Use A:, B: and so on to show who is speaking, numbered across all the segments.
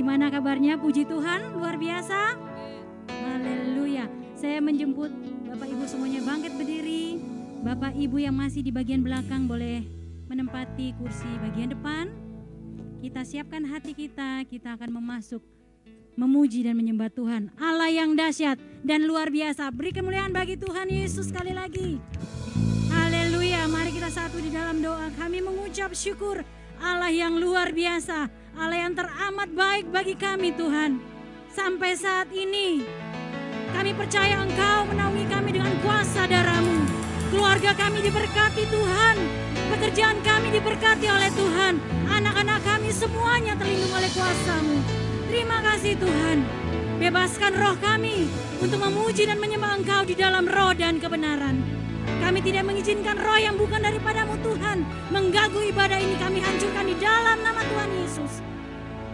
A: Gimana kabarnya? Puji Tuhan, luar biasa. Haleluya. Saya menjemput Bapak Ibu semuanya bangkit berdiri. Bapak Ibu yang masih di bagian belakang boleh menempati kursi bagian depan. Kita siapkan hati kita akan memasuk memuji dan menyembah Tuhan, Allah yang dahsyat dan luar biasa. Beri kemuliaan bagi Tuhan Yesus sekali lagi. Haleluya. Mari kita satu di dalam doa. Kami mengucap syukur Allah yang luar biasa, Allah yang teramat baik bagi kami Tuhan. Sampai saat ini kami percaya Engkau menaungi kami dengan kuasa darah-Mu. Keluarga kami diberkati Tuhan, pekerjaan kami diberkati oleh Tuhan, anak-anak kami semuanya terlindung oleh kuasa-Mu. Terima kasih Tuhan. Bebaskan roh kami untuk memuji dan menyembah Engkau di dalam roh dan kebenaran. Kami tidak mengizinkan roh yang bukan daripada-Mu Tuhan mengganggu ibadah ini. Kami hancurkan di dalam nama Tuhan Yesus.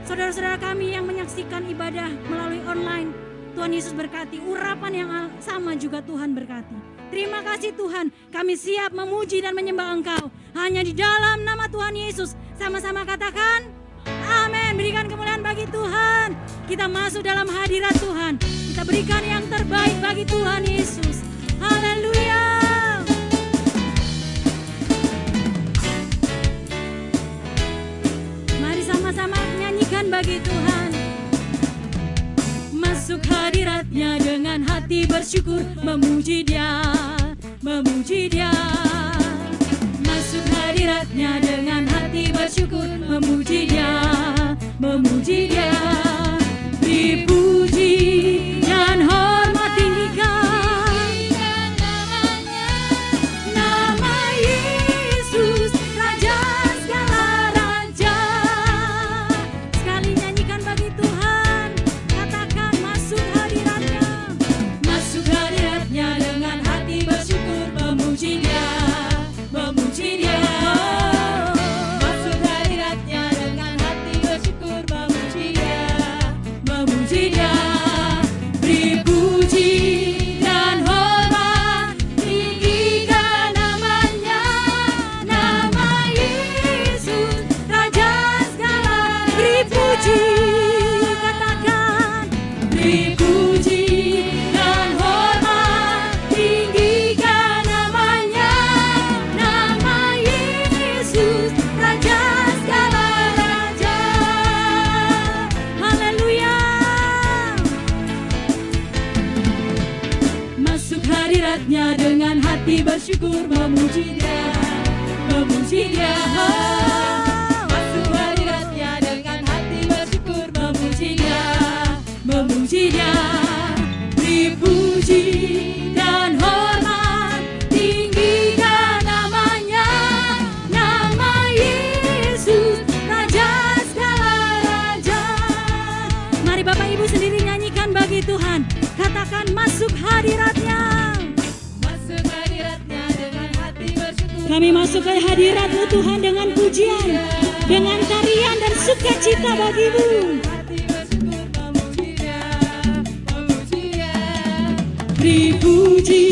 A: Saudara-saudara kami yang menyaksikan ibadah melalui online, Tuhan Yesus berkati. Urapan yang sama juga Tuhan berkati. Terima kasih Tuhan. Kami siap memuji dan menyembah Engkau hanya di dalam nama Tuhan Yesus. Sama-sama katakan amin. Berikan kemuliaan bagi Tuhan. Kita masuk dalam hadirat Tuhan. Kita berikan yang terbaik bagi Tuhan Yesus. Haleluya. Mari sama-sama nyanyikan bagi Tuhan. Masuk hadiratnya dengan hati bersyukur, memuji Dia, memuji Dia. Masuk hadiratnya dengan hati bersyukur, memuji Dia, memuji Dia. Dipuji dan hormat tinggikan nama Yesus, Raja segala raja. Sekali nyanyikan bagi Tuhan, katakan masuk hadiratnya. Masuk hadiratnya dengan hati bersyukur, memuji Dia, memuji Dia. Masuk hadiratnya dengan hati bersyukur, memuji Dia, memuji Dia. Beri puji dan hormat tinggikan namanya, nama Yesus, Raja segala. Beri puji, katakan beri puji dan hormat tinggikan namanya, nama Yesus, Raja segala raja. Haleluya. Masuk hadiratnya dengan hati bersyukur, memuji Dia, memuji Dia. Masuk hadiratnya dengan hati bersyukur, memuji Dia, memuji Dia. Beri puji dan hormat tinggikan namanya, nama Yesus, Raja segala raja. Mari Bapak Ibu sendiri nyanyikan bagi Tuhan. Katakan masuk hadiratnya. Masuk hadiratnya dengan hati bersyukur. Kami masuk ke hadirat-Mu Tuhan dengan pujian, dengan tarian dan sukacita bagi-Mu. Hati bersyukur, memuji Dia, memuji Dia. Beri puji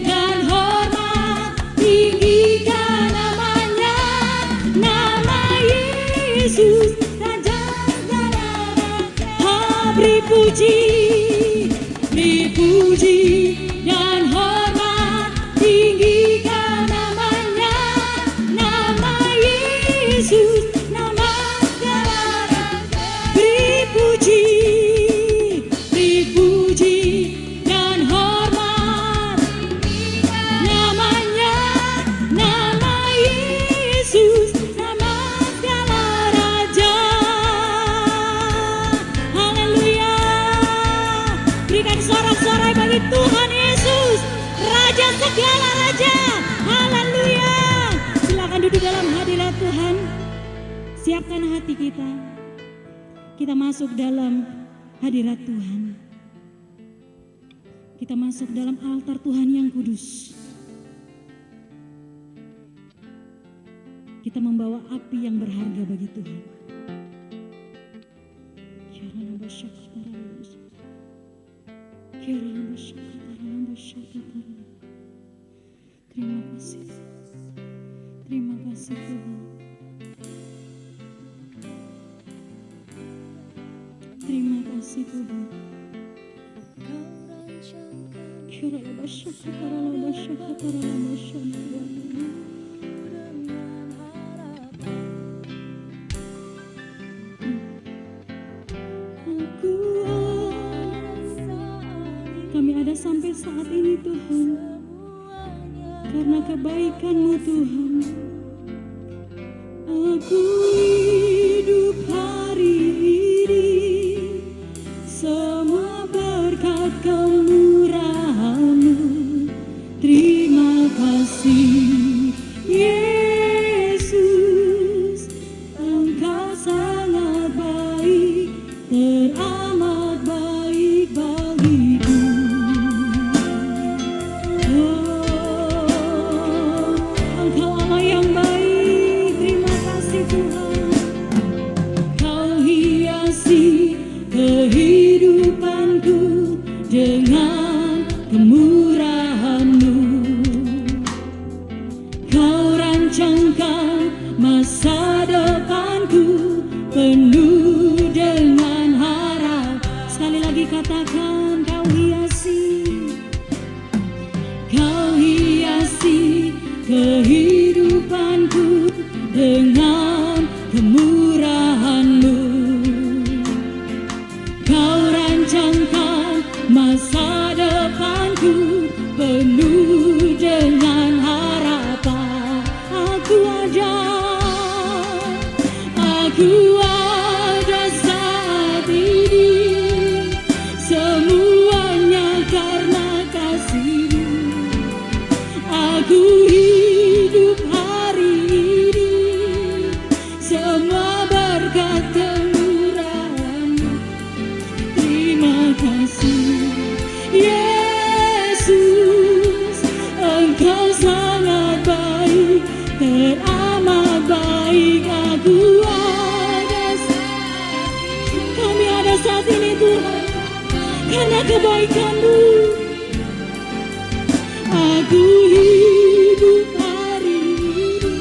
A: dan hormat tinggikan namanya, nama Yesus, Raja segala raja. Beri puji dan hormat tinggikan namanya, nama Yesus, nama segala raja. Beri puji dan hormat namanya, nama Yesus, nama segala raja. Haleluya. Berikan sorak-sorai bagi Tuhan Yesus, Raja segala raja. Haleluya. Silakan duduk dalam hadirat Tuhan. Siapkan hati kita. Kita masuk dalam hadirat Tuhan. Kita masuk dalam altar Tuhan yang kudus. Kita membawa api yang berharga bagi Tuhan. Terima kasih. Terima kasih Tuhan. kasih Tuhan. Kami ada sampai saat ini Tuhan, karena kebaikan-Mu Tuhan. Aku hidup hari ini semua berkat kemurahan-Mu. Terima kasih Yesus, Engkau sangat baik, teramat baik bagiku. Oh, Engkau Allah yang baik, terima kasih Tuhan. Kau hiasi kehidupanku dengan kemurahan-Mu. Kau rancangkan masa depanku penuh dengan harap. Sekali lagi katakan, Kau hiasi kehidupanku dengan kemurahan-Mu. Kau rancangkan masa depanku penuh dengan harapan. Aku ada saat ini, semuanya karena kasih-Mu. Aku hidup hari ini, semua berkat kemurahan-Mu. Terima kasih Yesus, Engkau sangat baik, teramat baik. Kami ada saat ini Tuhan, karena kebaikan-Mu. Aku hidup hari ini,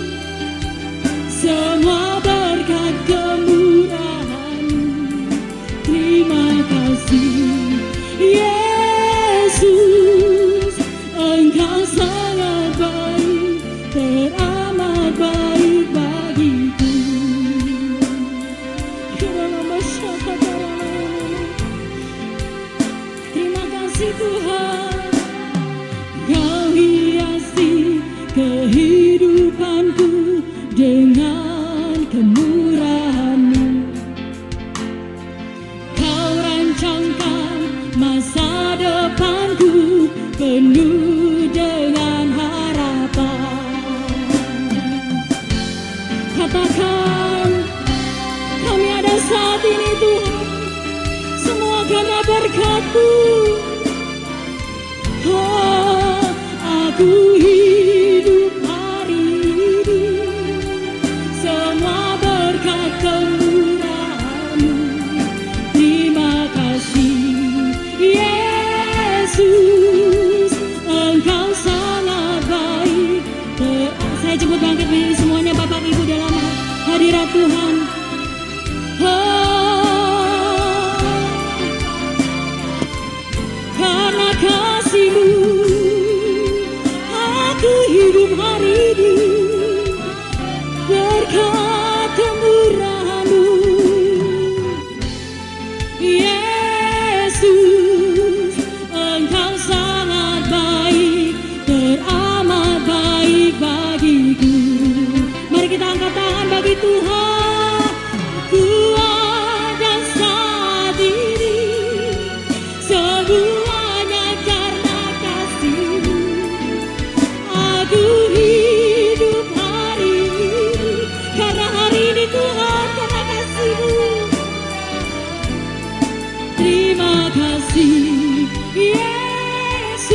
A: semua berkat kemurahan-Mu. Terima kasih Yesus, Engkau sangat baik, teramat baik bagiku. Terima kasih Tuhan. Kau hiasi kehidupanku dengan kemurahan-Mu. Kau rancangkan masa depanku penuh dengan harapan. Katakan, kami ada saat ini Tuhan, semua karena berkat-Mu. Oh, aku hidup hari ini, semua berkat kemurahan-Mu. Terima kasih Yesus, Engkau sangat baik. Saya jemput bangkit berdiri semuanya Bapak Ibu dalam hadirat Tuhan. Karena kasih-Mu, aku hidup hari ini, berkat kemurahan-Mu. Yesus, Engkau sangat baik, teramat baik bagiku. Mari kita angkat tangan bagi Tuhan. Ku ada saat ini, semuanya karena kasih-Mu. Aku hidup hari ini, karena hari ini Tuhan, karena kasih-Mu. Terima kasih Yesus,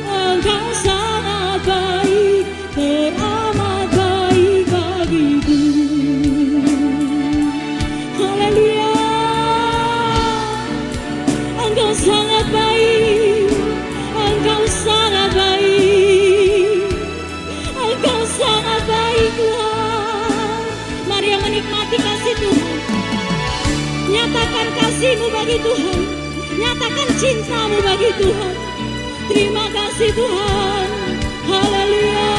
A: Engkau sangat baik, teramat baik bagiku. Haleluya, Engkau sangat baik, Engkau sangat baik, Engkau sangat baik Tuhan. Mari yang menikmati kasih Tuhan. Nyatakan kasih-Mu bagi Tuhan. Nyatakan cinta-Mu bagi Tuhan. Terima kasih Tuhan. Haleluya.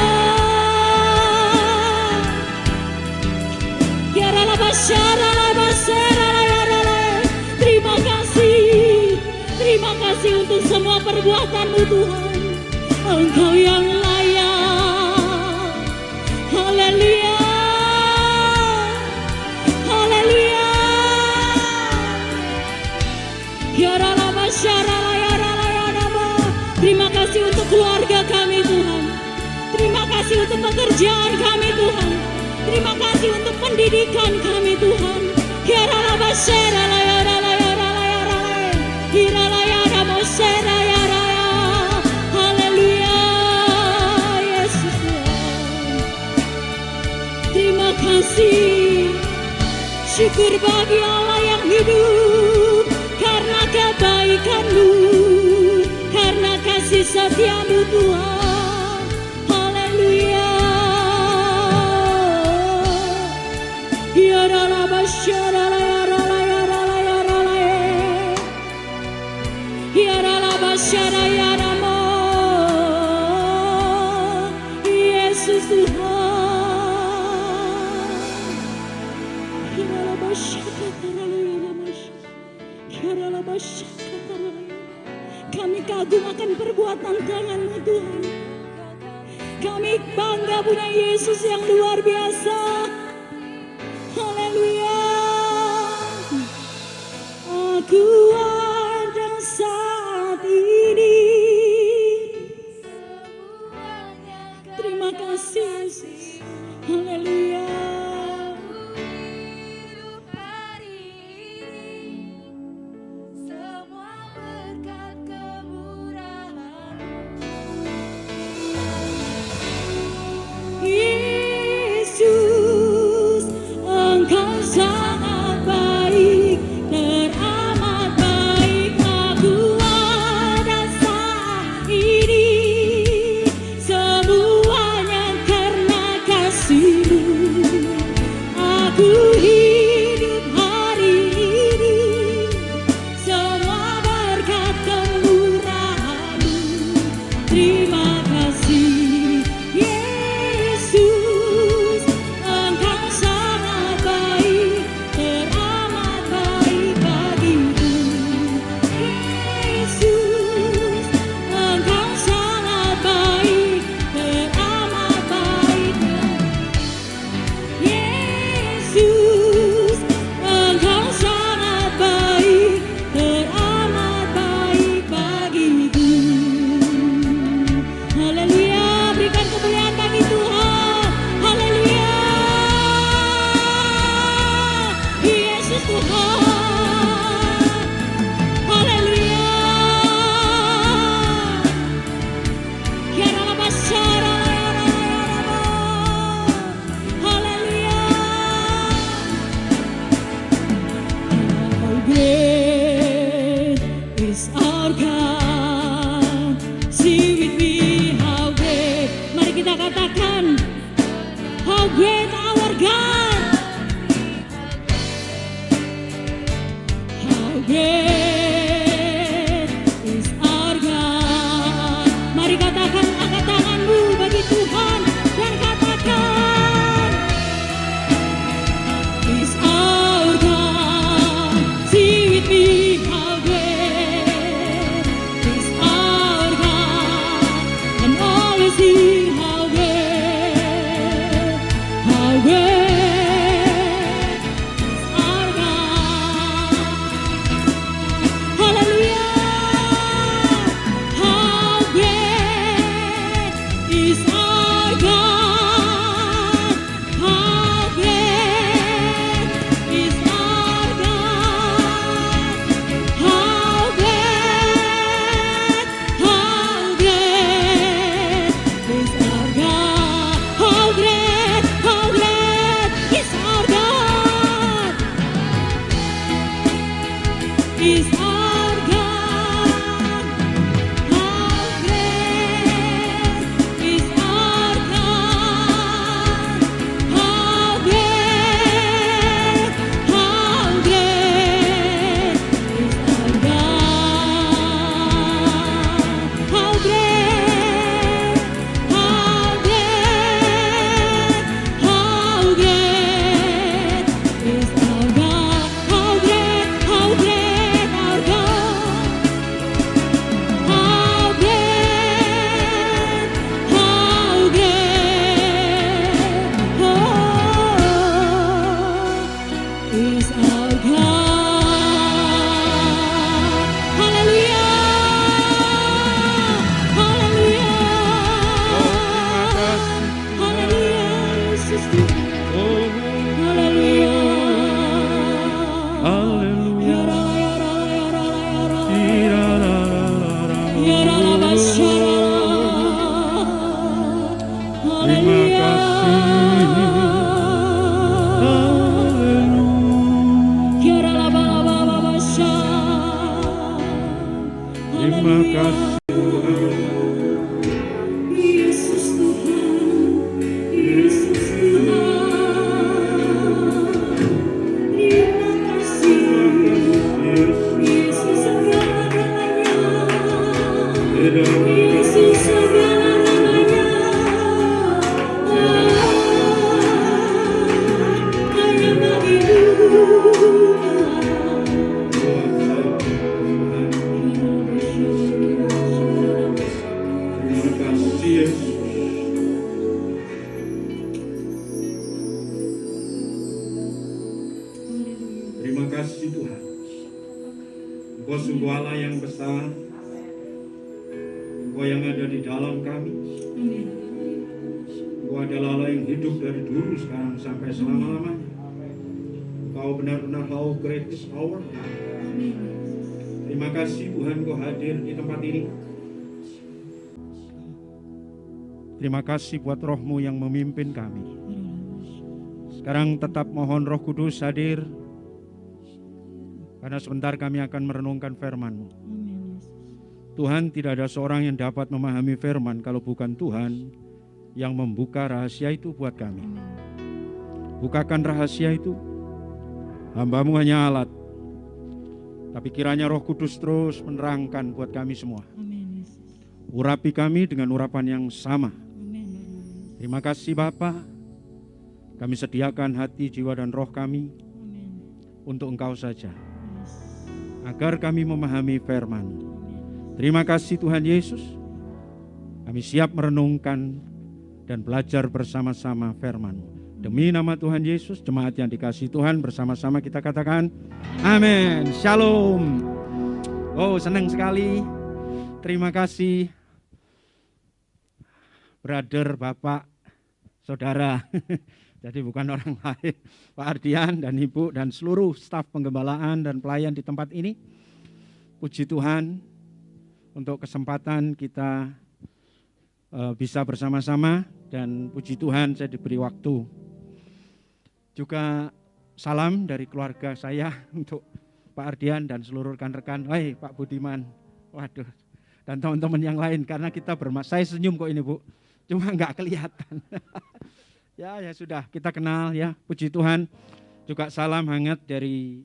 A: Terima kasih. Terima kasih untuk semua perbuatan-Mu Tuhan. Engkau yang layak. Haleluya. Haleluya. Terima kasih untuk keluarga kami Tuhan. Terima kasih untuk pekerjaan kami Tuhan. Terima kasih untuk pendidikan kami Tuhan. Haleluya. Yesus Tuhan. Terima kasih. Syukur bagi Allah yang hidup. Karena kebaikan-Mu, karena kasih setia-Mu Tuhan. Haleluya. Yesus Tuhan. Kami kagum akan perbuatan tangan-Mu Tuhan. Kami bangga punya Yesus yang luar biasa. Haleluya. Aku ada saat ini. Terima kasih Yesus. Haleluya.
B: Terima kasih Tuhan.
C: Yesus Tuhan, Yesus Tuhan. Terima kasih, Yesus segala-galanya. Yesus segala-galanya. Hanya bagimu.
B: Terima kasih Tuhan. Engkau sungguh Allah yang besar. Engkau yang ada di dalam kami. Engkau adalah Allah yang hidup dari dulu, sekarang sampai selama-lamanya. Engkau benar-benar how great is our God. Terima kasih Tuhan, Engkau hadir di tempat ini. Terima kasih buat Roh-Mu yang memimpin kami. Sekarang tetap mohon Roh Kudus hadir, karena sebentar kami akan merenungkan firman-Mu. Tuhan, tidak ada seorang yang dapat memahami firman kalau bukan Tuhan yang membuka rahasia itu buat kami. Bukakan rahasia itu. Hamba-Mu hanya alat, tapi kiranya Roh Kudus terus menerangkan buat kami semua. Urapi kami dengan urapan yang sama. Terima kasih Bapa. Kami sediakan hati, jiwa, dan roh kami untuk Engkau saja, agar kami memahami firman. Terima kasih Tuhan Yesus. Kami siap merenungkan dan belajar bersama-sama firman. Demi nama Tuhan Yesus, jemaat yang dikasihi Tuhan, bersama-sama kita katakan amin. Shalom. Oh, senang sekali. Terima kasih brother, bapak, saudara. Jadi bukan orang lain, Pak Ardian dan Ibu dan seluruh staf penggembalaan dan pelayan di tempat ini. Puji Tuhan untuk kesempatan kita bisa bersama-sama, dan puji Tuhan saya diberi waktu. Juga salam dari keluarga saya untuk Pak Ardian dan seluruh rekan-rekan. Hai Pak Budiman, waduh, dan teman-teman yang lain, karena kita saya senyum kok ini Bu, cuma nggak kelihatan. Ya sudah, kita kenal ya, puji Tuhan. Juga salam hangat dari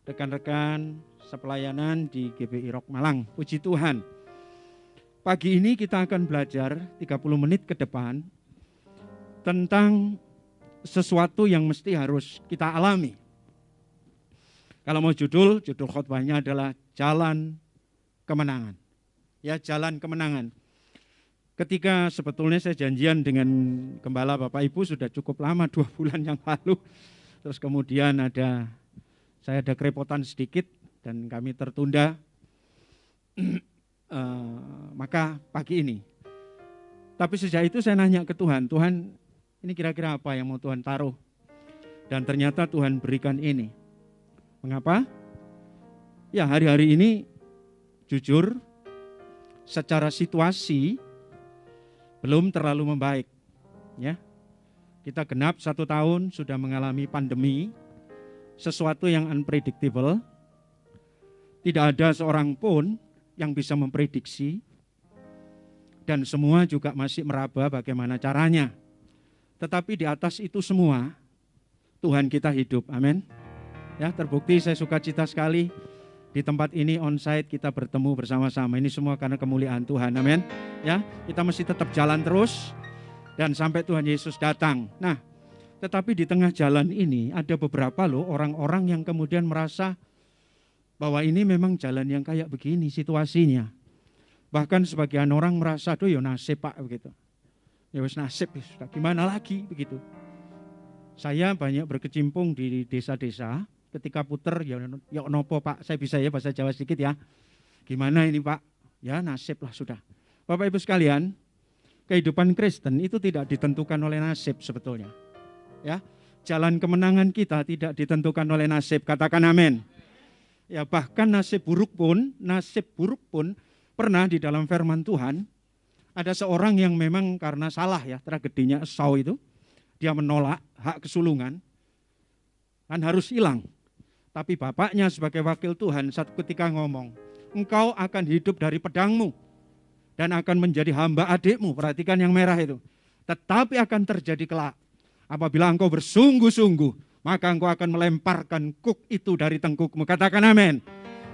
B: rekan-rekan sepelayanan di GBI Rock Malang, puji Tuhan. Pagi ini kita akan belajar 30 menit ke depan tentang sesuatu yang mesti harus kita alami. Kalau mau judul khotbahnya adalah Jalan Kemenangan. Ya, jalan kemenangan. Ketika sebetulnya saya janjian dengan Gembala Bapak Ibu sudah cukup lama, 2 bulan yang lalu. Terus kemudian saya ada kerepotan sedikit dan kami tertunda. Maka pagi ini. Tapi sejak itu saya nanya ke Tuhan, Tuhan ini kira-kira apa yang mau Tuhan taruh? Dan ternyata Tuhan berikan ini. Mengapa? Ya, hari-hari ini jujur secara situasi belum terlalu membaik, ya. Kita genap 1 tahun sudah mengalami pandemi, sesuatu yang unpredictable. Tidak ada seorang pun yang bisa memprediksi, dan semua juga masih meraba bagaimana caranya. Tetapi di atas itu semua, Tuhan kita hidup, amin. Ya, terbukti saya sukacita sekali di tempat ini onsite kita bertemu bersama-sama. Ini semua karena kemuliaan Tuhan, amin. Ya, kita mesti tetap jalan terus dan sampai Tuhan Yesus datang. Nah, tetapi di tengah jalan ini ada beberapa loh orang-orang yang kemudian merasa bahwa ini memang jalan yang kayak begini situasinya. Bahkan sebagian orang merasa, aduh ya nasib Pak, begitu. Ya wis nasib, sudah gimana lagi begitu. Saya banyak berkecimpung di desa-desa. Ketika puter, ya nopo Pak, saya bisa ya bahasa Jawa sedikit ya. Gimana ini Pak? Ya nasib lah sudah. Bapak Ibu sekalian, kehidupan Kristen itu tidak ditentukan oleh nasib sebetulnya. Ya, jalan kemenangan kita tidak ditentukan oleh nasib. Katakan amin. Ya, bahkan nasib buruk pun pernah di dalam firman Tuhan ada seorang yang memang karena salah ya, tragedinya Esau itu. dia menolak hak kesulungan, kan harus hilang. Tapi bapaknya sebagai wakil Tuhan satu ketika ngomong, engkau akan hidup dari pedangmu dan akan menjadi hamba adikmu. Perhatikan yang merah itu. Tetapi akan terjadi kelak, apabila engkau bersungguh-sungguh, maka engkau akan melemparkan kuk itu dari tengkukmu. Katakan amin.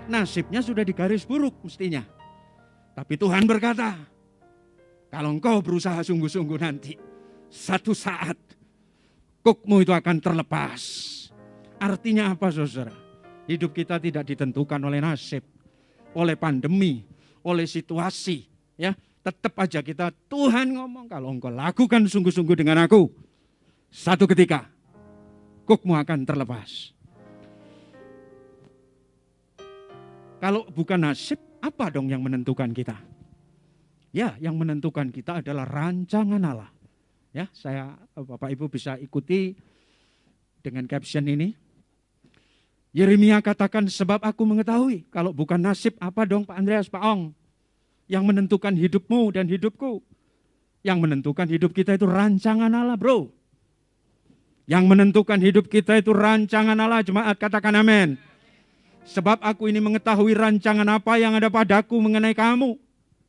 B: Nasibnya sudah digaris buruk mestinya. Tapi Tuhan berkata, kalau engkau berusaha sungguh-sungguh nanti, satu saat kukmu itu akan terlepas. Artinya apa saudara? Hidup kita tidak ditentukan oleh nasib, oleh pandemi, oleh situasi. Ya, tetap aja kita, Tuhan ngomong, kalau engkau lakukan sungguh-sungguh dengan aku, satu ketika kukmu akan terlepas. Kalau bukan nasib, apa dong yang menentukan kita? Ya, yang menentukan kita adalah rancangan Allah. Ya, Bapak Ibu bisa ikuti dengan caption ini. Yeremia katakan, sebab aku mengetahui, kalau bukan nasib, apa dong Pak Andreas, Pak Ong? Yang menentukan hidupmu dan hidupku. Yang menentukan hidup kita itu rancangan Allah, bro. Yang menentukan hidup kita itu rancangan Allah, jemaat katakan amin. Sebab aku ini mengetahui rancangan apa yang ada padaku mengenai kamu.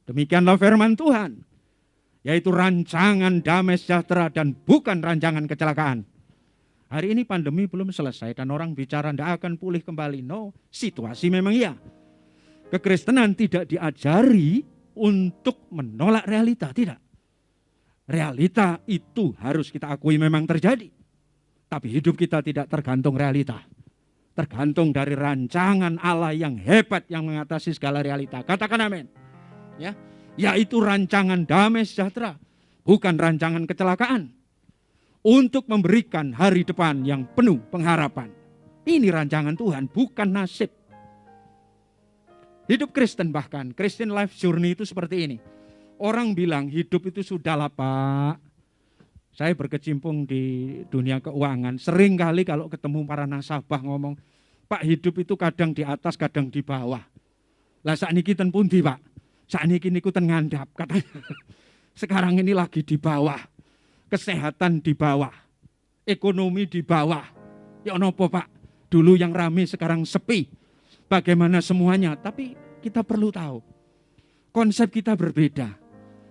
B: Demikianlah firman Tuhan. Yaitu rancangan damai sejahtera dan bukan rancangan kecelakaan. Hari ini pandemi belum selesai dan orang bicara tidak akan pulih kembali. No, situasi memang iya. Kekristenan tidak diajari untuk menolak realita, tidak. Realita itu harus kita akui memang terjadi. Tapi hidup kita tidak tergantung realita. Tergantung dari rancangan Allah yang hebat yang mengatasi segala realita. Katakan amin. Ya, yaitu rancangan damai sejahtera, bukan rancangan kecelakaan. Untuk memberikan hari depan yang penuh pengharapan. Ini rancangan Tuhan, bukan nasib. Hidup Kristen bahkan, Christian life journey itu seperti ini. Orang bilang hidup itu sudahlah Pak. Saya berkecimpung di dunia keuangan. Sering kali kalau ketemu para nasabah ngomong, Pak hidup itu kadang di atas, kadang di bawah. Lah saat ini ten pundi Pak? Saat ini niku ten ngandap katanya. Sekarang ini lagi di bawah. Kesehatan di bawah. Ekonomi di bawah. Ya nopo Pak? Dulu yang ramai sekarang sepi. Bagaimana semuanya, tapi kita perlu tahu, konsep kita berbeda.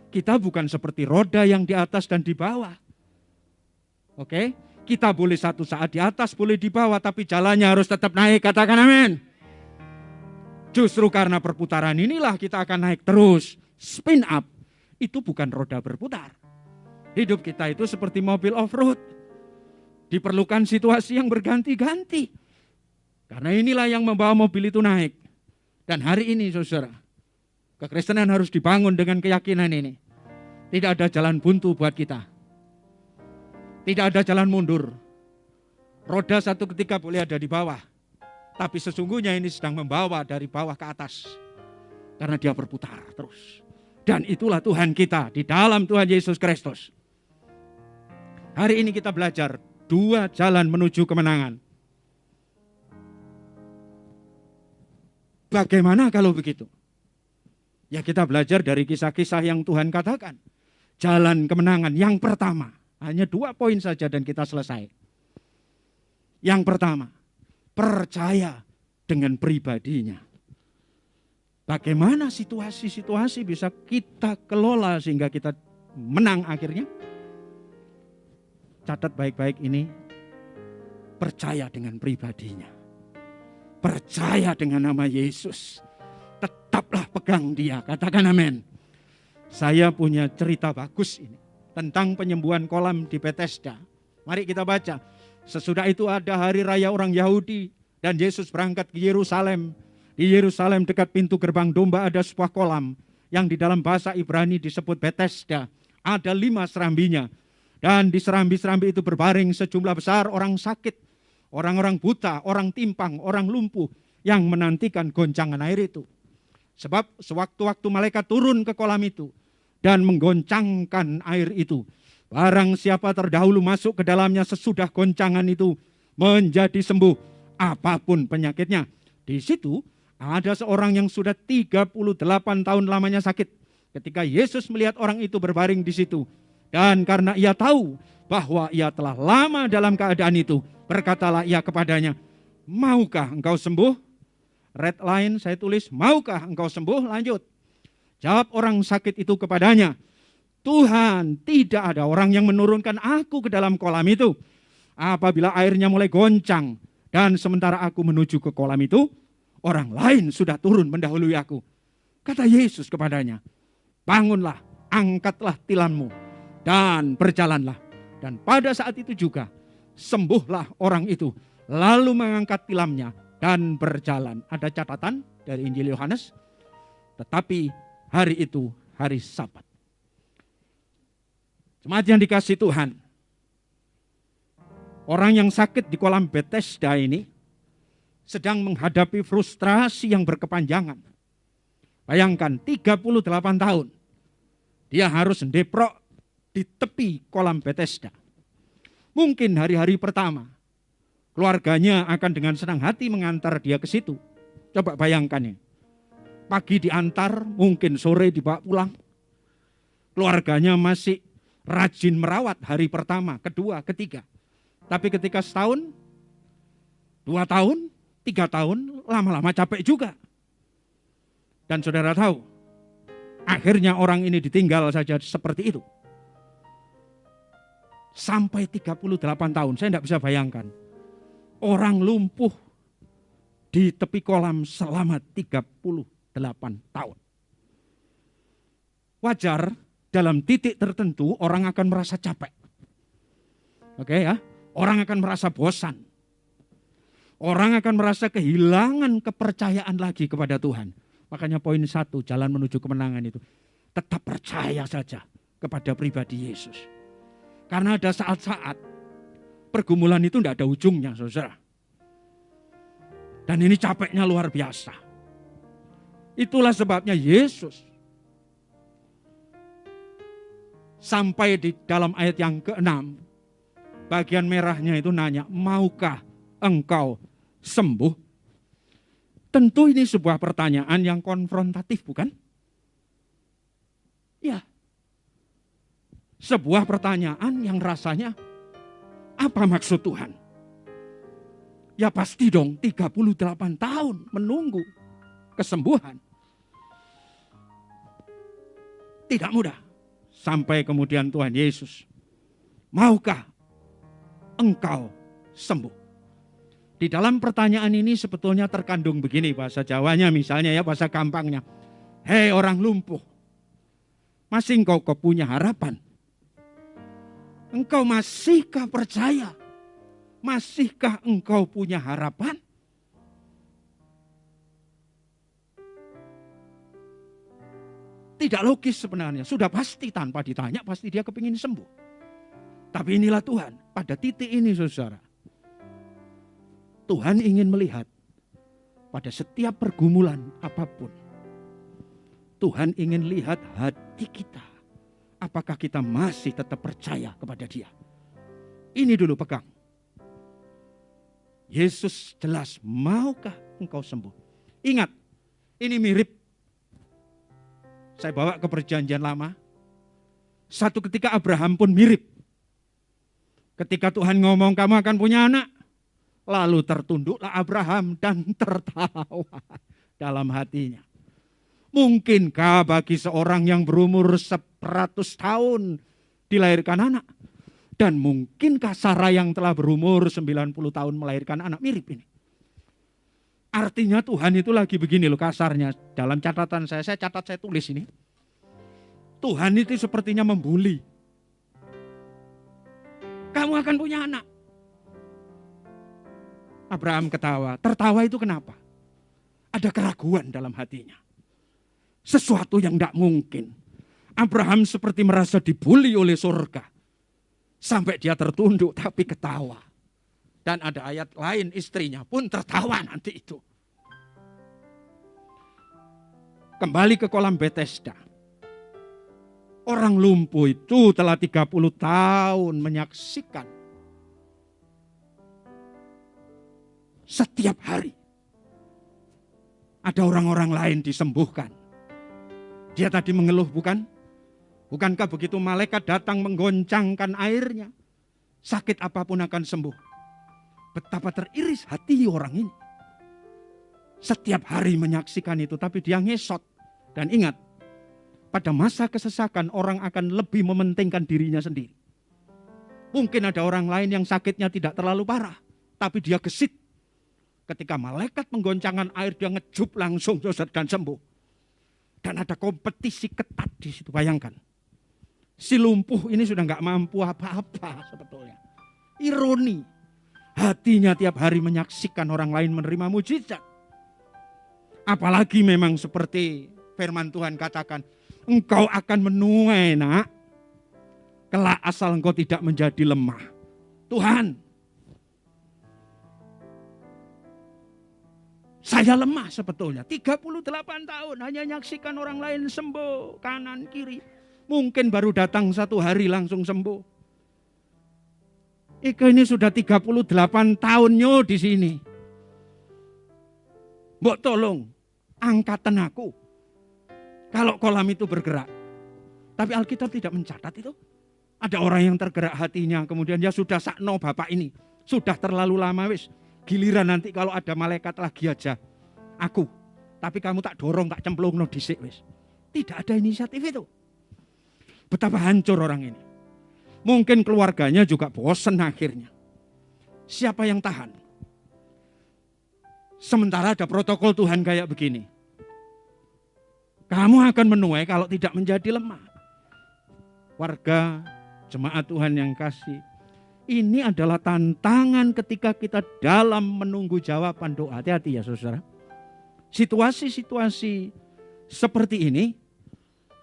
B: Kita bukan seperti roda yang di atas dan di bawah. Oke, kita boleh satu saat di atas, boleh di bawah, tapi jalannya harus tetap naik, katakan amin. Justru karena perputaran inilah kita akan naik terus, spin up. Itu bukan roda berputar. Hidup kita itu seperti mobil off-road. Diperlukan situasi yang berganti-ganti. Karena inilah yang membawa mobil itu naik. Dan hari ini saudara, kekristenan harus dibangun dengan keyakinan ini. Tidak ada jalan buntu buat kita. Tidak ada jalan mundur. Roda satu ketika boleh ada di bawah. Tapi sesungguhnya ini sedang membawa dari bawah ke atas. Karena dia berputar terus. Dan itulah Tuhan kita di dalam Tuhan Yesus Kristus. Hari ini kita belajar 2 jalan menuju kemenangan. Bagaimana kalau begitu? Ya kita belajar dari kisah-kisah yang Tuhan katakan. Jalan kemenangan yang pertama. Hanya 2 poin saja dan kita selesai. Yang pertama, percaya dengan pribadinya. Bagaimana situasi-situasi bisa kita kelola sehingga kita menang akhirnya? Catat baik-baik ini. Percaya dengan pribadinya. Percaya dengan nama Yesus. Tetaplah pegang dia. Katakan amin. Saya punya cerita bagus ini. Tentang penyembuhan kolam di Bethesda. Mari kita baca. Sesudah itu ada hari raya orang Yahudi. Dan Yesus berangkat ke Yerusalem. Di Yerusalem dekat pintu gerbang domba ada sebuah kolam. Yang di dalam bahasa Ibrani disebut Bethesda. Ada 5 serambinya. Dan di serambi-serambi itu berbaring sejumlah besar orang sakit. Orang-orang buta, orang timpang, orang lumpuh yang menantikan goncangan air itu. Sebab sewaktu-waktu malaikat turun ke kolam itu dan menggoncangkan air itu. Barang siapa terdahulu masuk ke dalamnya sesudah goncangan itu menjadi sembuh apapun penyakitnya. Di situ ada seorang yang sudah 38 tahun lamanya sakit. Ketika Yesus melihat orang itu berbaring di situ. Dan karena ia tahu bahwa ia telah lama dalam keadaan itu. Berkatalah ia kepadanya, maukah engkau sembuh? Red line saya tulis, maukah engkau sembuh? Lanjut. Jawab orang sakit itu kepadanya, Tuhan, tidak ada orang yang menurunkan aku ke dalam kolam itu apabila airnya mulai goncang. Dan sementara aku menuju ke kolam itu, orang lain sudah turun mendahului aku. Kata Yesus kepadanya, bangunlah, angkatlah tilammu, dan berjalanlah. Dan pada saat itu juga, sembuhlah orang itu, lalu mengangkat tilamnya dan berjalan. Ada catatan dari Injil Yohanes, tetapi hari itu hari Sabat. Jemaat yang dikasihi Tuhan, orang yang sakit di kolam Bethesda ini sedang menghadapi frustrasi yang berkepanjangan. Bayangkan 38 tahun dia harus ndeprok di tepi kolam Bethesda. Mungkin hari-hari pertama keluarganya akan dengan senang hati mengantar dia ke situ. Coba bayangkan ya. Pagi diantar, mungkin sore dibawa pulang. Keluarganya masih rajin merawat hari pertama, kedua, ketiga. Tapi ketika setahun, 2 tahun, 3 tahun, lama-lama capek juga. Dan saudara tahu, akhirnya orang ini ditinggal saja seperti itu. Sampai 38 tahun, saya tidak bisa bayangkan. Orang lumpuh di tepi kolam selama 38 tahun. Wajar, dalam titik tertentu orang akan merasa capek. Oke ya, orang akan merasa bosan. Orang akan merasa kehilangan kepercayaan lagi kepada Tuhan. Makanya poin 1, jalan menuju kemenangan itu. Tetap percaya saja kepada pribadi Yesus. Karena ada saat-saat pergumulan itu tidak ada ujungnya, saudara. Dan ini capeknya luar biasa. Itulah sebabnya Yesus sampai di dalam ayat yang ke-6, bagian merahnya itu nanya, maukah engkau sembuh? Tentu ini sebuah pertanyaan yang konfrontatif, bukan? Ya. Sebuah pertanyaan yang rasanya, apa maksud Tuhan? Ya pasti dong, 38 tahun menunggu kesembuhan. Tidak mudah. Sampai kemudian Tuhan Yesus, maukah engkau sembuh? Di dalam pertanyaan ini sebetulnya terkandung begini bahasa Jawanya misalnya ya, bahasa gampangnya. Hei orang lumpuh, masih engkau punya harapan? Engkau masihkah percaya? Masihkah engkau punya harapan? Tidak logis sebenarnya, sudah pasti tanpa ditanya pasti dia kepingin sembuh. Tapi inilah Tuhan, pada titik ini saudara. Tuhan ingin melihat pada setiap pergumulan apapun. Tuhan ingin lihat hati kita. Apakah kita masih tetap percaya kepada Dia? Ini dulu pegang. Yesus jelas, maukah engkau sembuh? Ingat, ini mirip. Saya bawa ke perjanjian lama. Satu ketika Abraham pun mirip. Ketika Tuhan ngomong kamu akan punya anak. Lalu tertunduklah Abraham dan tertawa dalam hatinya. Mungkinkah bagi seorang yang berumur 100 tahun dilahirkan anak? Dan mungkinkah Sarah yang telah berumur 90 tahun melahirkan anak? Mirip ini. Artinya Tuhan itu lagi begini loh kasarnya. Dalam catatan saya catat, saya tulis ini. Tuhan itu sepertinya membuli. Kamu akan punya anak. Abraham ketawa. Tertawa itu kenapa? Ada keraguan dalam hatinya. Sesuatu yang tidak mungkin. Abraham seperti merasa dibuli oleh surga. Sampai dia tertunduk tapi ketawa. Dan ada ayat lain, istrinya pun tertawa nanti itu. Kembali ke kolam Bethesda. Orang lumpuh itu telah 30 tahun menyaksikan. Setiap hari. Ada orang-orang lain disembuhkan. Dia tadi mengeluh bukan? Bukankah begitu malaikat datang menggoncangkan airnya? sakit apapun akan sembuh. Betapa teriris hati orang ini. Setiap hari menyaksikan itu, tapi dia ngesot. Dan ingat, pada masa kesesakan orang akan lebih mementingkan dirinya sendiri. Mungkin ada orang lain yang sakitnya tidak terlalu parah, tapi dia gesit. Ketika malaikat menggoncangkan air, dia ngejup langsung dan sembuh. Dan ada kompetisi ketat di situ, bayangkan. Si lumpuh ini sudah nggak mampu apa-apa sebetulnya. Ironi, hatinya tiap hari menyaksikan orang lain menerima mujizat. Apalagi memang seperti firman Tuhan katakan, engkau akan menuai nak, kelak asal engkau tidak menjadi lemah. Tuhan, saya lemah sebetulnya, 38 tahun hanya menyaksikan orang lain sembuh, kanan kiri. Mungkin baru datang 1 hari langsung sembuh. Ika ini sudah 38 tahunnya di sini. Mbok tolong, angkatan aku. Kalau kolam itu bergerak. Tapi Alkitab tidak mencatat itu. Ada orang yang tergerak hatinya, kemudian dia sudah sakno bapak ini. Sudah terlalu lama wis. Giliran nanti kalau ada malaikat lagi aja. Aku. Tapi kamu tak dorong, tak cemplung no disik wis. Tidak ada inisiatif itu. Betapa hancur orang ini. Mungkin keluarganya juga bosan akhirnya. Siapa yang tahan? Sementara ada protokol Tuhan kayak begini. Kamu akan menuai kalau tidak menjadi lemah. Warga, jemaat Tuhan yang kasih. Ini adalah tantangan ketika kita dalam menunggu jawaban doa. Hati-hati ya saudara. Situasi-situasi seperti ini,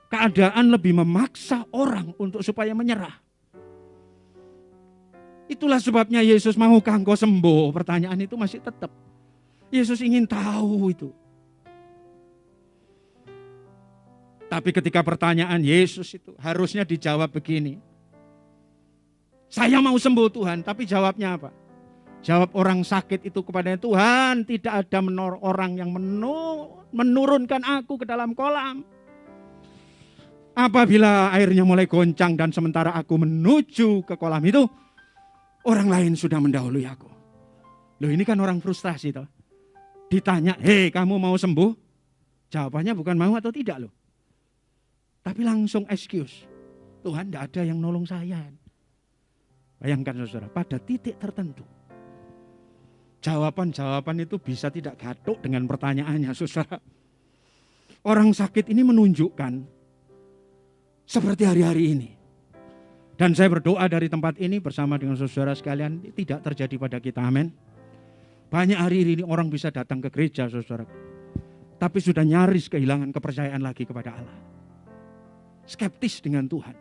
B: keadaan lebih memaksa orang untuk supaya menyerah. Itulah sebabnya Yesus maukah engkau sembuh? Pertanyaan itu masih tetap. Yesus ingin tahu itu. Tapi ketika pertanyaan Yesus itu harusnya dijawab begini. Saya mau sembuh Tuhan, tapi jawabnya apa? Jawab orang sakit itu kepada Tuhan, tidak ada orang yang menurunkan aku ke dalam kolam. Apabila airnya mulai goncang dan sementara aku menuju ke kolam itu, orang lain sudah mendahului aku. Loh ini kan orang frustasi toh. Ditanya, hei kamu mau sembuh? Jawabannya bukan mau atau tidak loh. Tapi langsung excuse. Tuhan tidak ada yang nolong saya. Bayangkan saudara, pada titik tertentu. Jawaban-jawaban itu bisa tidak gatuk dengan pertanyaannya saudara. Orang sakit ini menunjukkan seperti hari-hari ini. Dan saya berdoa dari tempat ini bersama dengan saudara sekalian tidak terjadi pada kita, amin. Banyak hari ini orang bisa datang ke gereja saudara. Tapi sudah nyaris kehilangan kepercayaan lagi kepada Allah. Skeptis dengan Tuhan.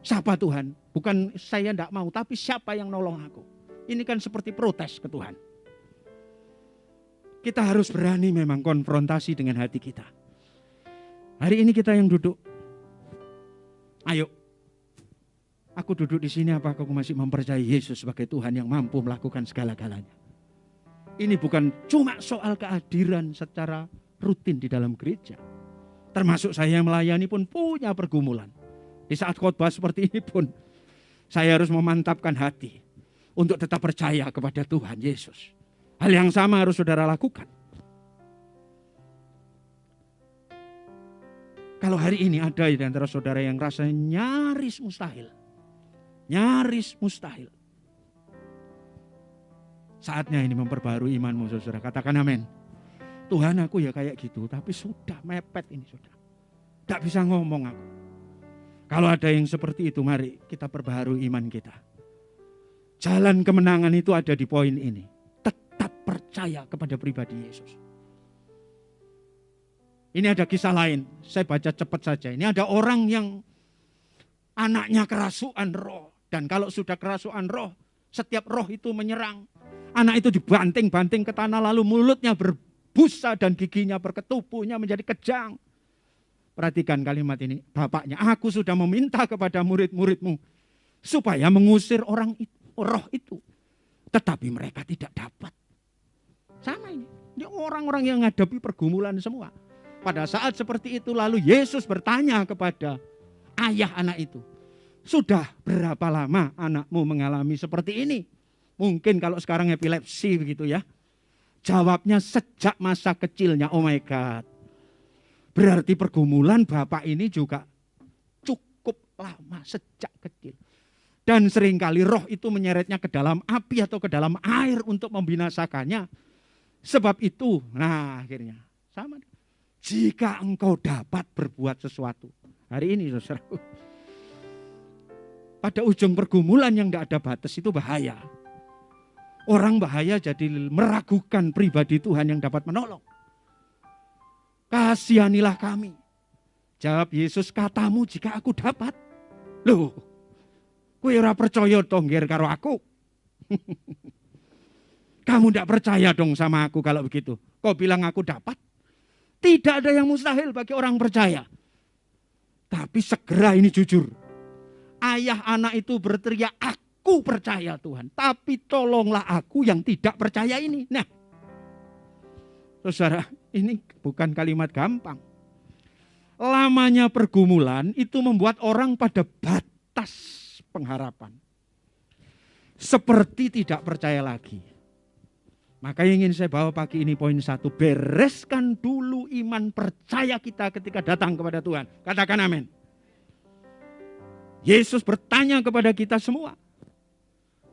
B: Siapa Tuhan? Bukan saya tidak mau, tapi siapa yang nolong aku? Ini kan seperti protes ke Tuhan. Kita harus berani memang konfrontasi dengan hati kita. Hari ini kita yang duduk. Ayo. Aku duduk di sini apakah aku masih mempercayai Yesus sebagai Tuhan yang mampu melakukan segala-galanya? Ini bukan cuma soal kehadiran secara rutin di dalam gereja. Termasuk saya yang melayani pun punya pergumulan. Di saat khotbah seperti ini pun saya harus memantapkan hati untuk tetap percaya kepada Tuhan Yesus. Hal yang sama harus saudara lakukan. Kalau hari ini ada di antara saudara yang rasanya nyaris mustahil. Nyaris mustahil. Saatnya ini memperbarui imanmu saudara. Katakan amin. Tuhan aku ya kayak gitu, tapi sudah mepet ini sudah. Tidak bisa ngomong aku. Kalau ada yang seperti itu, mari kita perbaharui iman kita. Jalan kemenangan itu ada di poin ini. Tetap percaya kepada pribadi Yesus. Ini ada kisah lain, saya baca cepat saja. Ini ada orang yang anaknya kerasukan roh. Dan kalau sudah kerasukan roh, setiap roh itu menyerang. Anak itu dibanting-banting ke tanah lalu mulutnya berbusa dan giginya berketubuhnya menjadi kejang. Perhatikan kalimat ini, bapaknya, aku sudah meminta kepada murid-muridmu supaya mengusir orang itu, roh itu. Tetapi mereka tidak dapat. Sama ini orang-orang yang menghadapi pergumulan semua. Pada saat seperti itu lalu Yesus bertanya kepada ayah anak itu. Sudah berapa lama anakmu mengalami seperti ini? Mungkin kalau sekarang epilepsi begitu ya. Jawabnya sejak masa kecilnya. Oh my God. Berarti pergumulan bapak ini juga cukup lama sejak kecil. Dan seringkali roh itu menyeretnya ke dalam api atau ke dalam air untuk membinasakannya. Sebab itu, nah akhirnya sama. Jika engkau dapat berbuat sesuatu. Hari ini saudaraku. Pada ujung pergumulan yang tidak ada batas itu bahaya. Orang bahaya jadi meragukan pribadi Tuhan yang dapat menolong. Kasihanilah kami. Jawab Yesus, katamu jika aku dapat. Loh, kowe ora percaya dong ngger karo aku. Kamu tidak percaya dong sama aku kalau begitu. Kau bilang aku dapat. Tidak ada yang mustahil bagi orang percaya. Tapi segera ini jujur. Ayah anak itu berteriak, aku percaya Tuhan. Tapi tolonglah aku yang tidak percaya ini. Nah, saudara, ini bukan kalimat gampang. Lamanya pergumulan itu membuat orang pada batas pengharapan. Seperti tidak percaya lagi. Maka yang ingin saya bawa pagi ini poin 1. Bereskan dulu iman percaya kita ketika datang kepada Tuhan. Katakan amin. Yesus bertanya kepada kita semua.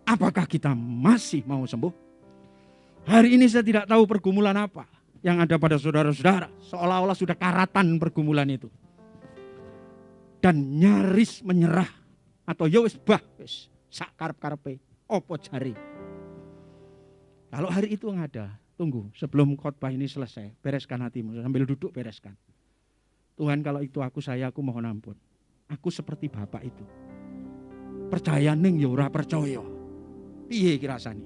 B: Apakah kita masih mau sembuh? Hari ini saya tidak tahu pergumulan apa yang ada pada saudara-saudara. Seolah-olah sudah karatan pergumulan itu. Dan nyaris menyerah. Atau ya wis bah, wis sak karep-karepe, opo jari. Kalau hari itu ada, tunggu sebelum khotbah ini selesai, bereskan hatimu, sambil duduk bereskan. Tuhan kalau itu aku mohon ampun. Aku seperti bapak itu. Percaya ning ya ora percaya. Piye iki rasane?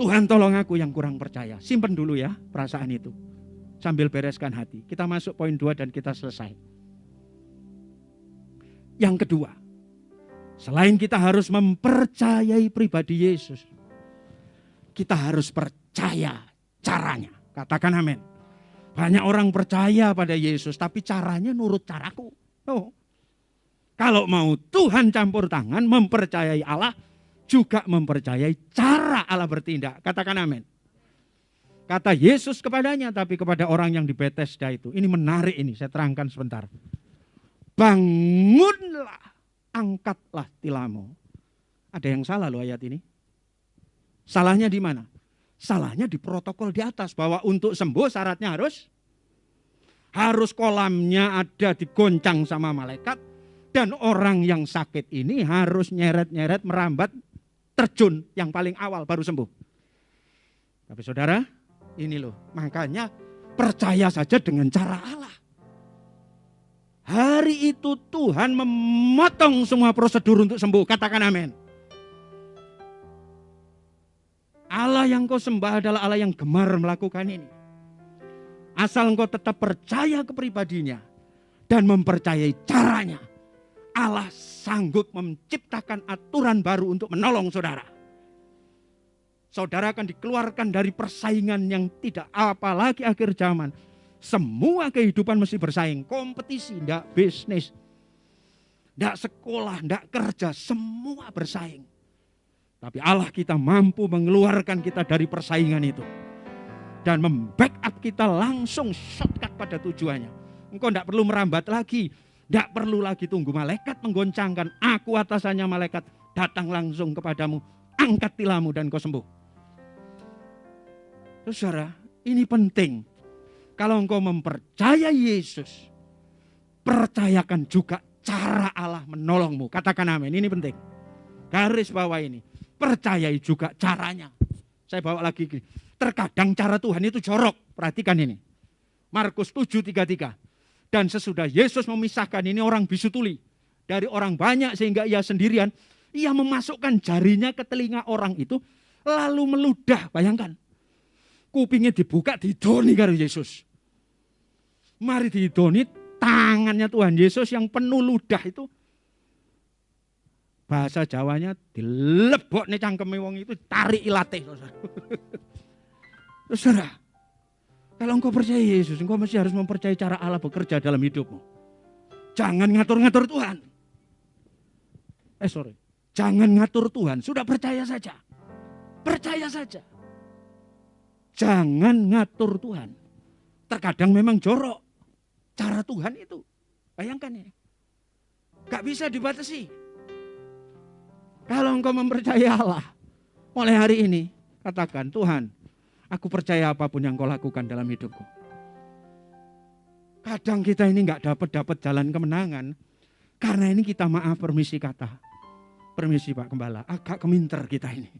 B: Tuhan tolong aku yang kurang percaya. Simpen dulu ya perasaan itu. Sambil bereskan hati. Kita masuk poin 2 dan kita selesai. Yang kedua, selain kita harus mempercayai pribadi Yesus, kita harus percaya caranya. Katakan amin. Banyak orang percaya pada Yesus, tapi caranya nurut caraku. Oh. Kalau mau Tuhan campur tangan, mempercayai Allah, juga mempercayai cara Allah bertindak. Katakan amin. Kata Yesus kepadanya, tapi kepada orang yang di Bethesda itu. Ini menarik ini, saya terangkan sebentar. Bangunlah, angkatlah tilammu. Ada yang salah loh ayat ini. Salahnya di mana? Salahnya di protokol di atas. Bahwa untuk sembuh syaratnya harus kolamnya ada digoncang sama malaikat. Dan orang yang sakit ini harus nyeret-nyeret merambat terjun yang paling awal baru sembuh. Tapi saudara, ini loh. Makanya percaya saja dengan cara Allah. Hari itu Tuhan memotong semua prosedur untuk sembuh. Katakan amin. Allah yang kau sembah adalah Allah yang gemar melakukan ini. Asal engkau tetap percaya kepribadinya dan mempercayai caranya, Allah sanggup menciptakan aturan baru untuk menolong saudara. Saudara akan dikeluarkan dari persaingan yang tidak, apalagi akhir zaman. Semua kehidupan mesti bersaing, kompetisi, enggak bisnis, enggak sekolah, enggak kerja, semua bersaing. Tapi Allah kita mampu mengeluarkan kita dari persaingan itu. Dan membackup kita langsung shortcut pada tujuannya. Engkau enggak perlu merambat lagi, enggak perlu lagi tunggu malaikat menggoncangkan. Aku atasannya malaikat datang langsung kepadamu, angkat tilammu dan kau sembuh. Saudara, ini penting. Kalau engkau mempercayai Yesus, percayakan juga cara Allah menolongmu. Katakan amin, ini penting. Garis bawah ini, percayai juga caranya. Saya bawa lagi, terkadang cara Tuhan itu jorok. Perhatikan ini, Markus 7:33. Dan sesudah Yesus memisahkan ini orang bisu tuli dari orang banyak sehingga ia sendirian, ia memasukkan jarinya ke telinga orang itu, lalu meludah. Bayangkan, kupingnya dibuka, didoni karo Yesus. Mari didoni tangannya Tuhan Yesus yang penuh ludah itu. Bahasa Jawanya dilebokne cangkeme wong itu, tarik ilate. Saudara, kalau engkau percaya Yesus, engkau mesti harus mempercayai cara Allah bekerja dalam hidupmu. Jangan ngatur-ngatur Tuhan. Jangan ngatur Tuhan, sudah percaya saja. Percaya saja. Jangan ngatur Tuhan. Terkadang memang jorok cara Tuhan itu. Bayangkan ya. Gak bisa dibatasi. Kalau engkau mempercayai Allah, mulai hari ini katakan, Tuhan, aku percaya apapun yang kau lakukan dalam hidupku. Kadang kita ini gak dapat jalan kemenangan. Karena ini kita permisi kata. Permisi Pak Gembala, agak keminter kita ini.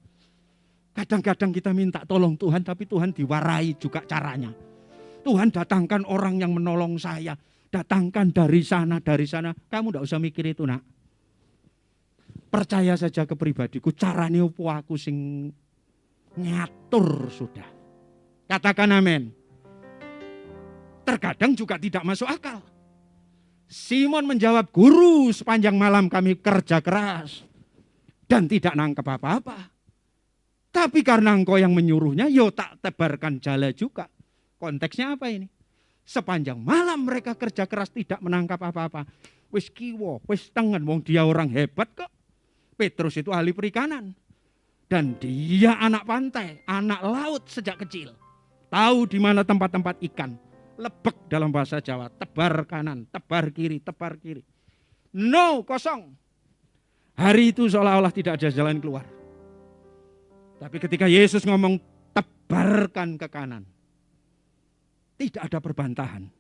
B: Kadang-kadang kita minta tolong Tuhan, tapi Tuhan diwarai juga caranya. Tuhan datangkan orang yang menolong saya. Datangkan dari sana. Kamu tidak usah mikir itu nak. Percaya saja ke pribadiku, caranya opo aku sing ngatur sudah. Katakan amin. Terkadang juga tidak masuk akal. Simon menjawab, Guru, sepanjang malam kami kerja keras dan tidak nangkep apa-apa. Tapi karena engkau yang menyuruhnya, yo tak tebarkan jala juga. Konteksnya apa ini? Sepanjang malam mereka kerja keras tidak menangkap apa-apa. Wis kiwo, wis tengen, wong dia orang hebat kok. Petrus itu ahli perikanan. Dan dia anak pantai, anak laut sejak kecil. Tahu di mana tempat-tempat ikan. Lebek dalam bahasa Jawa, tebar kanan, tebar kiri. No, kosong. Hari itu seolah-olah tidak ada jalan keluar. Tapi ketika Yesus ngomong tebarkan ke kanan, tidak ada perbantahan.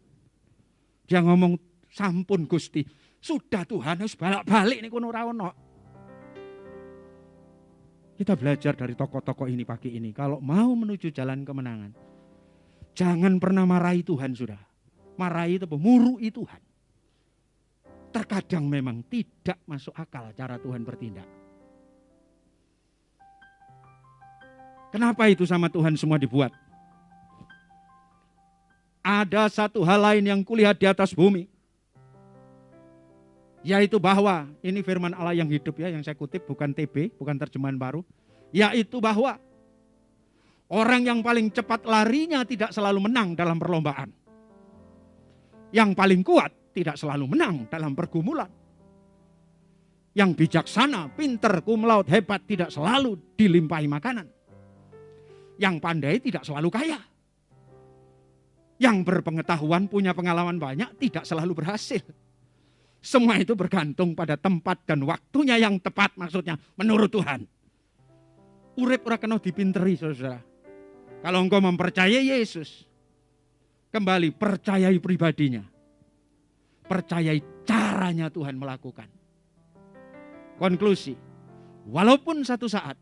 B: Dia ngomong sampun Gusti, sudah Tuhan harus balik-balik nih kono ra ono. Kita belajar dari tokoh-tokoh ini pagi ini, kalau mau menuju jalan kemenangan, jangan pernah marahi Tuhan sudah. Marahi itu murui Tuhan. Terkadang memang tidak masuk akal cara Tuhan bertindak. Kenapa itu sama Tuhan semua dibuat? Ada satu hal lain yang kulihat di atas bumi. Yaitu bahwa, ini firman Allah yang hidup ya, yang saya kutip bukan TB, bukan terjemahan baru. Yaitu bahwa orang yang paling cepat larinya tidak selalu menang dalam perlombaan. Yang paling kuat tidak selalu menang dalam pergumulan. Yang bijaksana, pinter, cum laude, hebat tidak selalu dilimpahi makanan. Yang pandai tidak selalu kaya. Yang berpengetahuan, punya pengalaman banyak, tidak selalu berhasil. Semua itu bergantung pada tempat dan waktunya yang tepat, maksudnya menurut Tuhan. Urip ora kena dipinteri, saudara. Kalau engkau mempercayai Yesus, kembali percayai pribadinya. Percayai caranya Tuhan melakukan. Konklusi, walaupun satu saat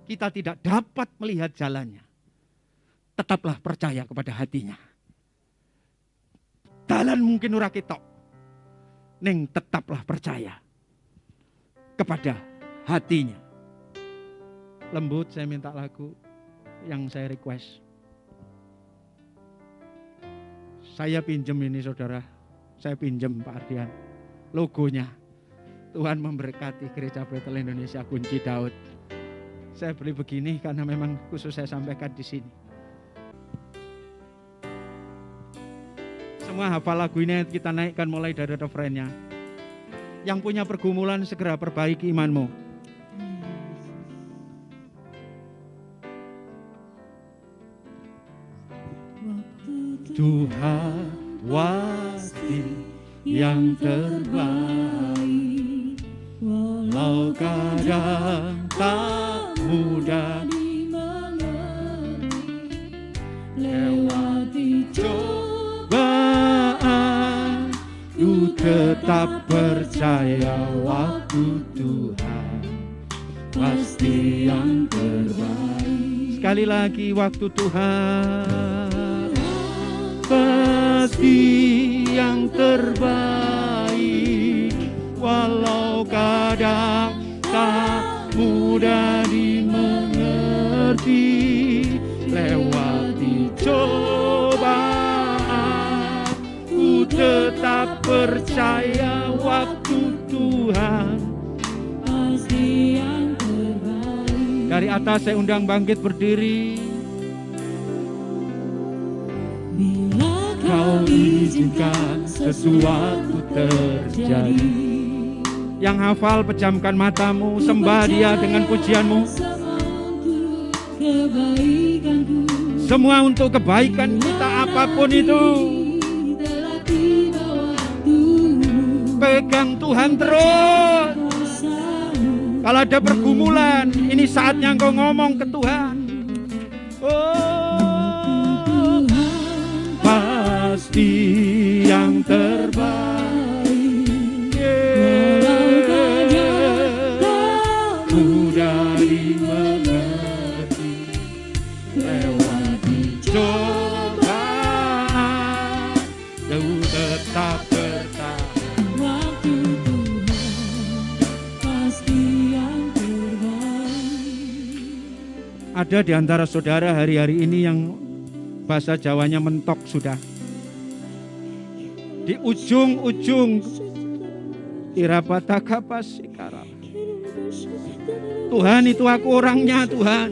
B: kita tidak dapat melihat jalannya, tetaplah percaya kepada hatinya. Dalan mungkin ora ketok, ning tetaplah percaya kepada hatinya. Lembut saya minta lagu yang saya request. Saya pinjem ini saudara, saya pinjem Pak Ardian. Logonya, Tuhan memberkati Gereja Betel Indonesia Kunci Daud. Saya beli begini karena memang khusus saya sampaikan di sini. Semua hafal lagu ini kita naikkan mulai dari refrennya. Yang punya pergumulan segera perbaiki imanmu. Tuhan pasti yang terbaik, walau kadang tak mudah lewati cobaan, ku tetap percaya waktu Tuhan pasti yang terbaik. Sekali lagi, waktu Tuhan pasti yang terbaik, walau kadang tak mudah dimengerti, lewati cobaan, ku tetap percaya waktu Tuhan pasti yang terbaik. Dari atas saya undang bangkit berdiri. Kau izinkan sesuatu terjadi Yang hafal, pejamkan matamu, sembah Dia dengan pujianmu. Semua untuk kebaikan kita, apapun itu. Pegang Tuhan terus. Kalau ada pergumulan, ini saatnya engkau ngomong ke Tuhan. Oh, pasti yang terbaik. Mudah dimengerti, lewati cobaan, jauh tetap bertahan.
C: Waktu Tuhan pasti yang terbaik.
B: Ada di antara saudara hari-hari ini yang bahasa Jawanya mentok sudah. Di ujung-ujung Irapatakapasikarap. Tuhan, itu aku orangnya, Tuhan.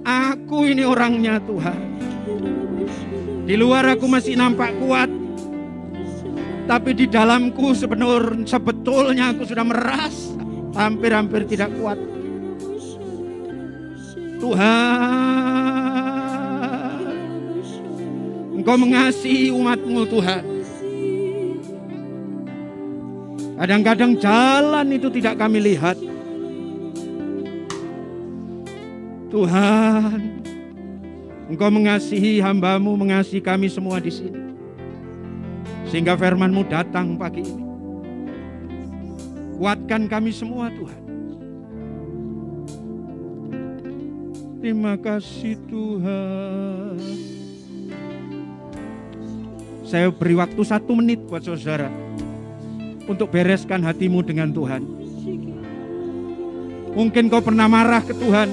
B: Aku ini orangnya, Tuhan. Di luar aku masih nampak kuat, tapi di dalamku sebetulnya aku sudah merasa hampir-hampir tidak kuat. Tuhan, Engkau mengasihi umat-Mu, Tuhan. Kadang-kadang jalan itu tidak kami lihat. Tuhan, Engkau mengasihi hamba-Mu, mengasihi kami semua di sini. Sehingga firman-Mu datang pagi ini. Kuatkan kami semua, Tuhan. Terima kasih, Tuhan. Saya beri waktu 1 menit buat saudara untuk bereskan hatimu dengan Tuhan. Mungkin kau pernah marah ke Tuhan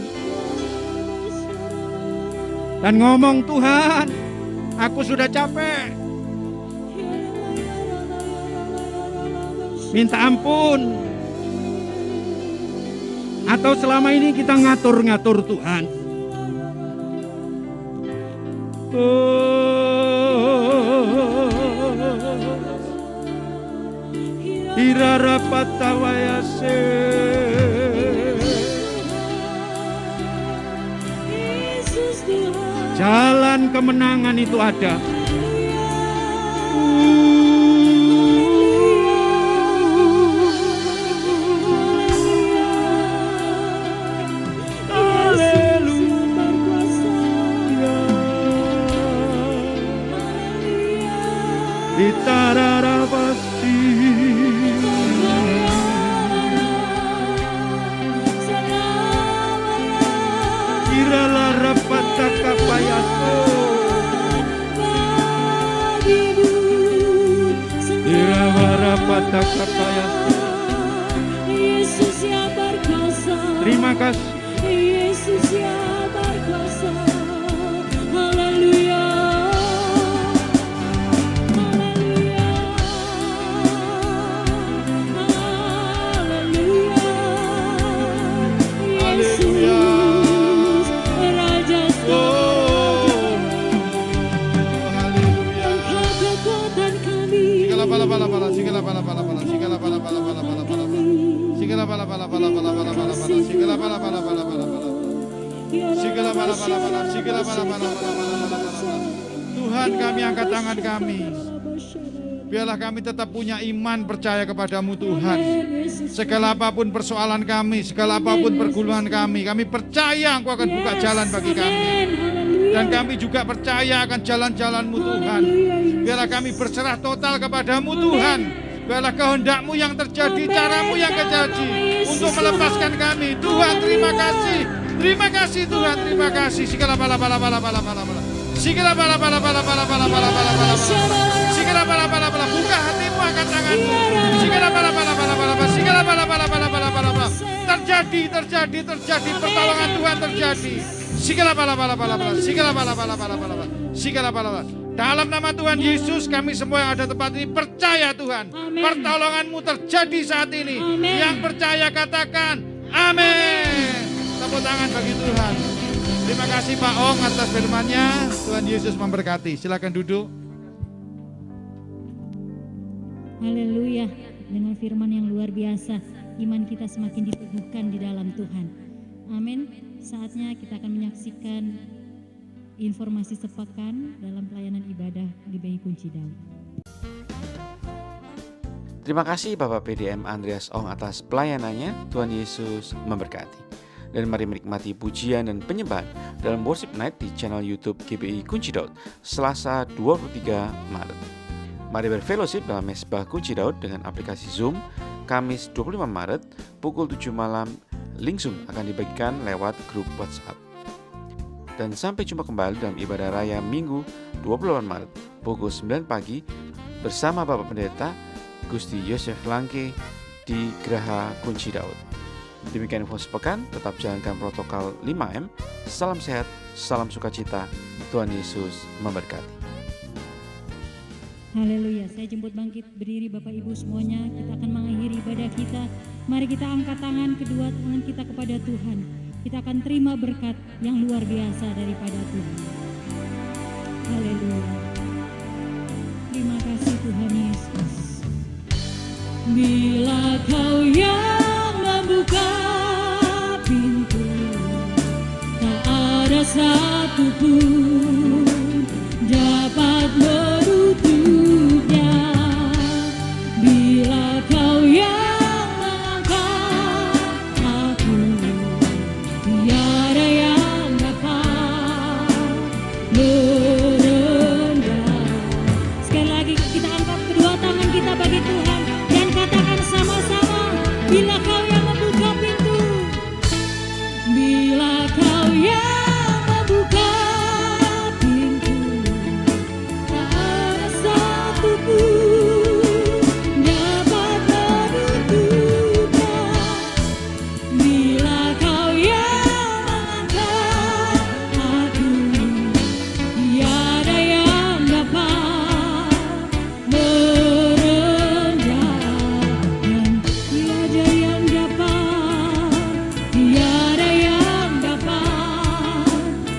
B: dan ngomong, Tuhan, aku sudah capek. Minta ampun. Atau selama ini kita ngatur-ngatur Tuhan. Irarapatawayase. Jalan kemenangan itu ada. Itararabasi. Iralarapatakapayaso. Irawarapatakapayaso.
C: Yesus yang berkuasa.
B: Terima kasih.
C: Yesus yang berkuasa. Haleluya.
D: Tuhan, kami angkat tangan kami. Biarlah kami tetap punya iman percaya kepadamu, Tuhan. Segala apapun persoalan kami, segala apapun pergumulan kami percaya Engkau akan buka jalan bagi kami. Dan kami juga percaya akan jalan-jalan-Mu, Tuhan. Biarlah kami berserah total kepadamu, Tuhan. Biarlah kehendak-Mu yang terjadi, caramu yang terjadi untuk melepaskan kami. Tuhan, terima kasih. Terima kasih, Tuhan, terima kasih. Segala bala-bala-bala-bala-bala-bala. Segala bala-bala-bala-bala-bala-bala-bala. Segala bala-bala-bala. Buka hatimu, angkat tanganmu. Segala bala-bala-bala-bala-bala. Segala bala-bala-bala-bala-bala. Terjadi. Pertolongan Tuhan terjadi. Segala bala-bala-bala-bala. Segala bala-bala-bala-bala. Segala bala-bala. Dalam nama Tuhan Yesus, kami semua yang ada tempat ini percaya, Tuhan. Pertolongan-Mu terjadi saat ini. Yang percaya katakan amin. Tepuk tangan bagi Tuhan. Terima kasih Pak Ong atas firman-Nya. Tuhan Yesus memberkati. Silakan duduk.
A: Haleluya. dengan firman yang luar biasa, iman kita semakin diteguhkan di dalam Tuhan. Amin. Saatnya kita akan menyaksikan informasi sepekan dalam pelayanan ibadah GBI Kunci Daud.
E: Terima kasih Bapak PDM Andreas Ong atas pelayanannya. Tuhan Yesus memberkati. Dan mari menikmati pujian dan penyembahan dalam Worship Night di channel YouTube GBI Kunci Daud Selasa 23 Maret. Mari berfellowship dalam Mesbah Kunci Daud dengan aplikasi Zoom Kamis 25 Maret pukul 7 malam. Link Zoom akan dibagikan lewat grup WhatsApp. Dan sampai jumpa kembali dalam ibadah raya Minggu 28 Maret pukul 9 pagi bersama Bapak Pendeta Gusti Yosef Langke di Geraha Kunci Daud. Demikian info sepekan, tetap jalankan protokol 5M. Salam sehat, salam sukacita. Tuhan Yesus memberkati.
A: Haleluya, saya jemput bangkit berdiri Bapak Ibu semuanya. Kita akan mengakhiri ibadah kita. Mari kita angkat tangan, kedua tangan kita kepada Tuhan. Kita akan terima berkat yang luar biasa daripada Tuhan. Haleluya. Terima kasih Tuhan Yesus.
C: Bila kau yang membuka pintu, tak ada satu pun dapat menutupnya. Bila kau yang mengangkat aku, tiada yang dapat merendah.
A: Sekali lagi kita angkat kedua tangan kita bagi Tuhan dan katakan sama-sama, bila kau yang membuka pintu.
C: Bila kau yang membuka pintu, tak ada satu pun dapat menutupnya. Bila kau yang mengangkat aku, tiada yang dapat merendahkan. Tiada yang dapat, tiada yang dapat,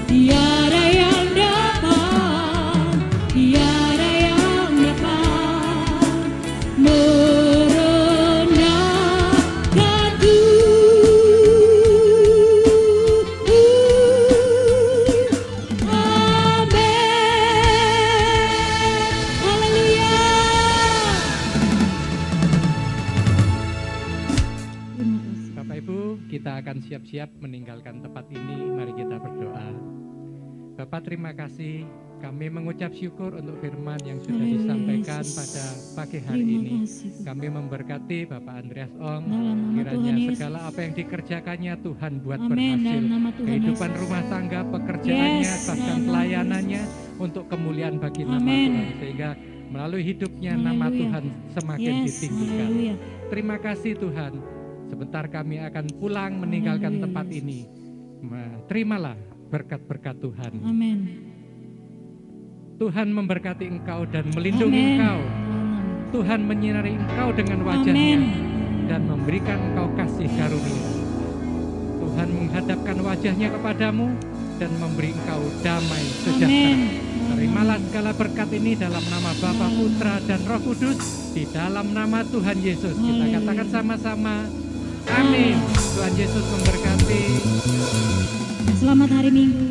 C: tiada yang dapat, tiada yang dapat merendahkanku. Amin. Haleluya.
A: Terima kasih.
F: Bapak Ibu, kita akan siap-siap meninggalkan tempat ini. Mari kita berdoa. Bapak, terima kasih. Kami mengucap syukur untuk firman yang sudah
A: Haleluya,
F: disampaikan
A: Yesus.
F: pada pagi hari
A: Terima
F: ini.
A: kasih Tuhan.
F: Kami memberkati Bapak Andreas Ong.
A: Dalam nama
F: Kiranya
A: Tuhan Yesus.
F: segala apa yang dikerjakannya Tuhan buat
A: Amin.
F: berhasil.
A: Dalam nama Tuhan
F: Kehidupan
A: Yesus.
F: rumah tangga, pekerjaannya,
A: Yes,
F: bahkan
A: dalam nama
F: pelayanannya untuk kemuliaan bagi nama
A: Amin.
F: Tuhan. Sehingga melalui hidupnya nama
A: Haleluya.
F: Tuhan semakin
A: Yes,
F: ditinggikan.
A: haleluya.
F: Terima kasih Tuhan. Sebentar kami akan pulang meninggalkan
A: Haleluya,
F: tempat
A: Yesus.
F: ini. Terimalah berkat-berkat Tuhan.
A: Amin.
F: Tuhan memberkati engkau dan melindungi
A: Amin.
F: engkau.
A: Dalam
F: Tuhan menyinari engkau dengan
A: nama.
F: wajahnya
A: Amin.
F: dan memberikan engkau kasih karunia. Tuhan menghadapkan wajahnya kepadamu dan memberi engkau damai sejahtera.
A: Amin.
F: Terimalah segala berkat ini dalam nama Bapa, Putra, dan Roh Kudus. Di dalam nama Tuhan Yesus kita
A: Haleluya.
F: katakan sama-sama. Amin. Tuhan Yesus memberkati.
A: Selamat hari Minggu.